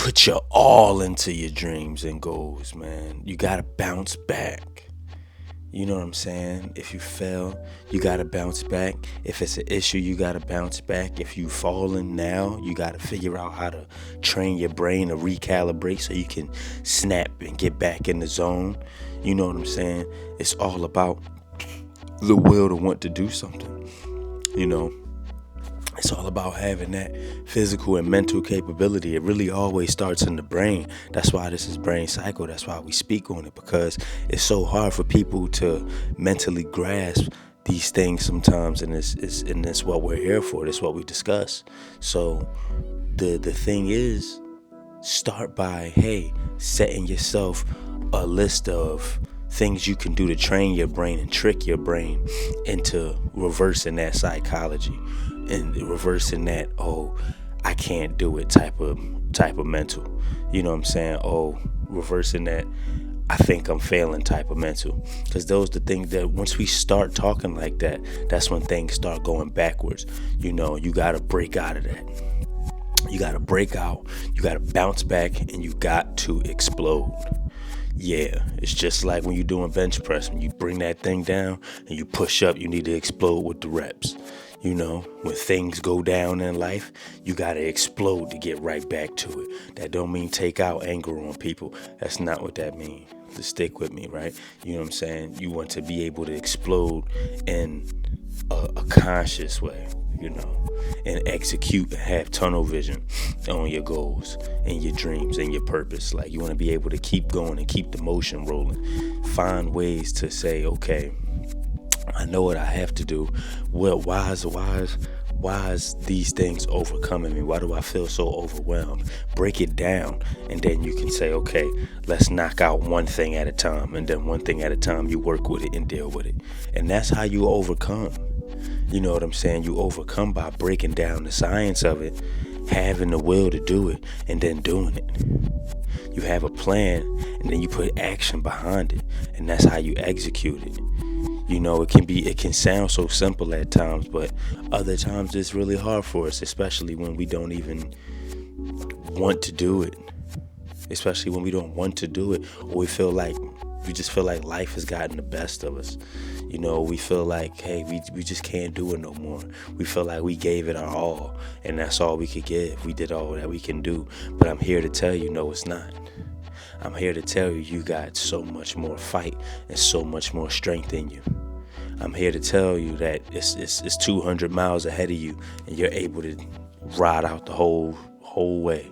put your all into your dreams and goals, man. You gotta bounce back. You know what I'm saying? If you fail, you gotta bounce back. If it's an issue, you gotta bounce back. If you falling now, you gotta figure out how to train your brain to recalibrate so you can snap and get back in the zone. You know what I'm saying? It's all about the will to want to do something. You know, it's all about having that physical and mental capability. It really always starts in the brain. That's why this is Brain Cycle. That's why we speak on it, because it's so hard for people to mentally grasp these things sometimes, and it's what we're here for. That's what we discuss. So the thing is, start by, hey, setting yourself a list of things you can do to train your brain and trick your brain into reversing that psychology and reversing that, oh, I can't do it type of mental. You know what I'm saying? Oh, reversing that, I think I'm failing type of mental. Because those are the things that once we start talking like that, that's when things start going backwards. You know, you got to break out of that. You got to break out, you got to bounce back, and you got to explode. Yeah, it's just like when you're doing bench press. When you bring that thing down and you push up, you need to explode with the reps. You know, when things go down in life, you got to explode to get right back to it. That don't mean take out anger on people. That's not what that means. To stick with me, right? You know what I'm saying? You want to be able to explode in a conscious way, you know, and execute and have tunnel vision on your goals and your dreams and your purpose. Like, you want to be able to keep going and keep the motion rolling. Find ways to say, okay, I know what I have to do. Well, why is these things overcoming me? Why do I feel so overwhelmed? Break it down, and then you can say, okay, let's knock out one thing at a time, and then one thing at a time you work with it and deal with it. And that's how you overcome. You know what I'm saying? You overcome by breaking down the science of it, having the will to do it, and then doing it. You have a plan, and then you put action behind it, and that's how you execute it. You know, it can sound so simple at times, but other times it's really hard for us, especially when we don't even want to do it. Especially when we don't want to do it, or we just feel like life has gotten the best of us. You know, we feel like, hey, we just can't do it no more. We feel like we gave it our all, and that's all we could give. We did all that we can do. But I'm here to tell you, no, it's not. I'm here to tell you, you got so much more fight and so much more strength in you. I'm here to tell you that it's 200 miles ahead of you, and you're able to ride out the whole way.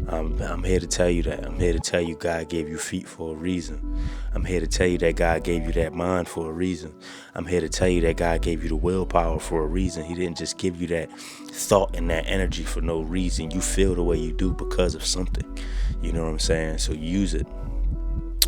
I'm here to tell you that. I'm here to tell you God gave you feet for a reason. I'm here to tell you that God gave you that mind for a reason. I'm here to tell you that God gave you the willpower for a reason. He didn't just give you that thought and that energy for no reason. You feel the way you do because of something. You know what I'm saying? So use it.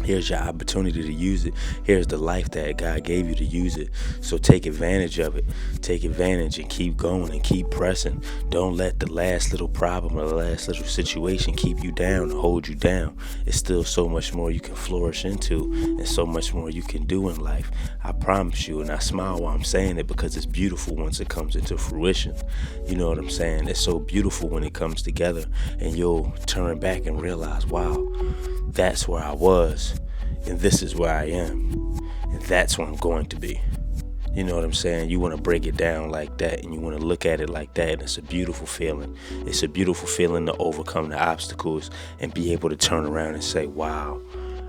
Here's your opportunity to use it. Here's the life that God gave you to use it. So take advantage of it. Take advantage and keep going and keep pressing. Don't let the last little problem or the last little situation keep you down or hold you down. It's still so much more you can flourish into and so much more you can do in life. I promise you, and I smile while I'm saying it because it's beautiful once it comes into fruition. You know what I'm saying? It's so beautiful when it comes together, and you'll turn back and realize, wow, that's where I was, and this is where I am, and that's where I'm going to be. You know what I'm saying? You want to break it down like that, and you want to look at it like that, and it's a beautiful feeling. It's a beautiful feeling to overcome the obstacles and be able to turn around and say, wow,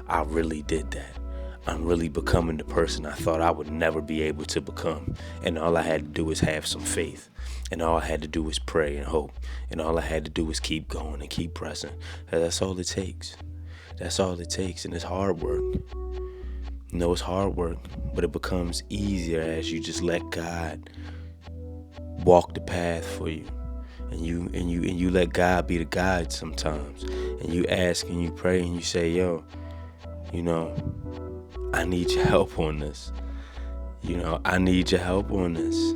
I really did that. I'm really becoming the person I thought I would never be able to become, and all I had to do was have some faith, and all I had to do was pray and hope, and all I had to do was keep going and keep pressing. That's all it takes. That's all it takes, and it's hard work. You know, it's hard work, but it becomes easier as you just let God walk the path for you, and you let God be the guide sometimes, and you ask and you pray and you say, yo, you know, I need your help on this. You know, I need your help on this.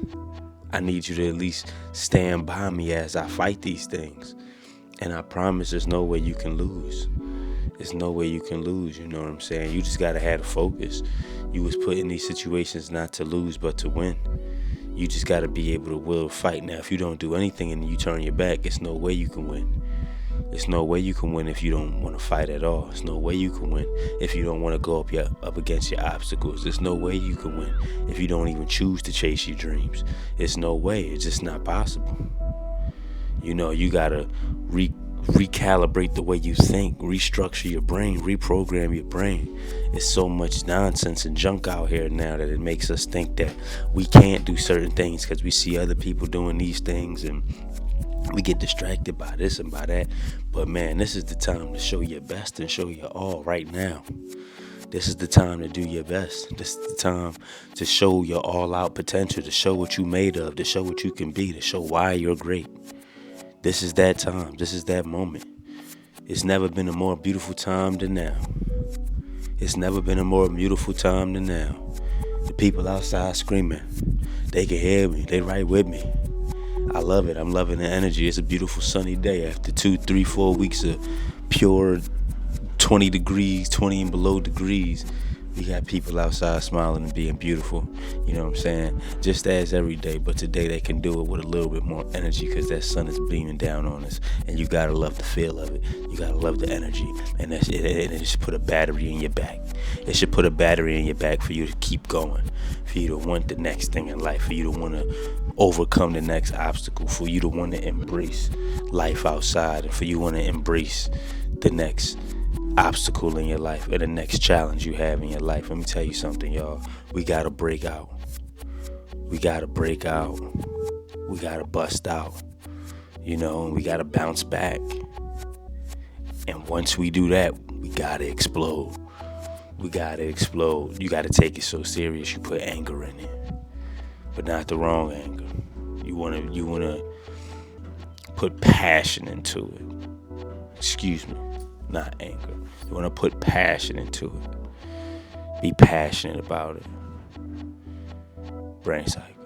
I need you to at least stand by me as I fight these things, and I promise there's no way you can lose. There's no way you can lose, you know what I'm saying? You just gotta have the focus. You was put in these situations not to lose, but to win. You just gotta be able to will fight. Now, if you don't do anything and you turn your back, it's no way you can win. There's no way you can win if you don't want to fight at all. There's no way you can win if you don't want to go up against your obstacles. There's no way you can win if you don't even choose to chase your dreams. It's no way. It's just not possible. You gotta recalibrate the way you think, restructure your brain, reprogram your brain. It's so much nonsense and junk out here now that it makes us think that we can't do certain things because we see other people doing these things, and we get distracted by this and by that. But man, this is the time to show your best and show your all right now. This is the time to do your best. This is the time to show your all-out potential, to show what you made of, to show what you can be, to show why you're great. This is that time. This is that moment. It's never been a more beautiful time than now. It's never been a more beautiful time than now. The people outside screaming. They can hear me. They right with me. I love it. I'm loving the energy. It's a beautiful sunny day after 2, 3, 4 weeks of pure 20 degrees, 20 and below degrees. We got people outside smiling and being beautiful. You know what I'm saying? Just as every day, but today they can do it with a little bit more energy because that sun is beaming down on us. And you gotta love the feel of it. You gotta love the energy. And it should put a battery in your back. It should put a battery in your back for you to keep going, for you to want the next thing in life, for you to want to overcome the next obstacle, for you to want to embrace life outside, and for you want to embrace the next obstacle in your life or the next challenge you have in your life. Let me tell you something, y'all. We gotta break out. We gotta break out. We gotta bust out. And we gotta bounce back. And once we do that, we gotta explode. We gotta explode. You gotta take it so serious you put anger in it, but not the wrong anger. You wanna put passion into it. Excuse me, not anger. You want to put passion into it. Be passionate about it. Braincycle.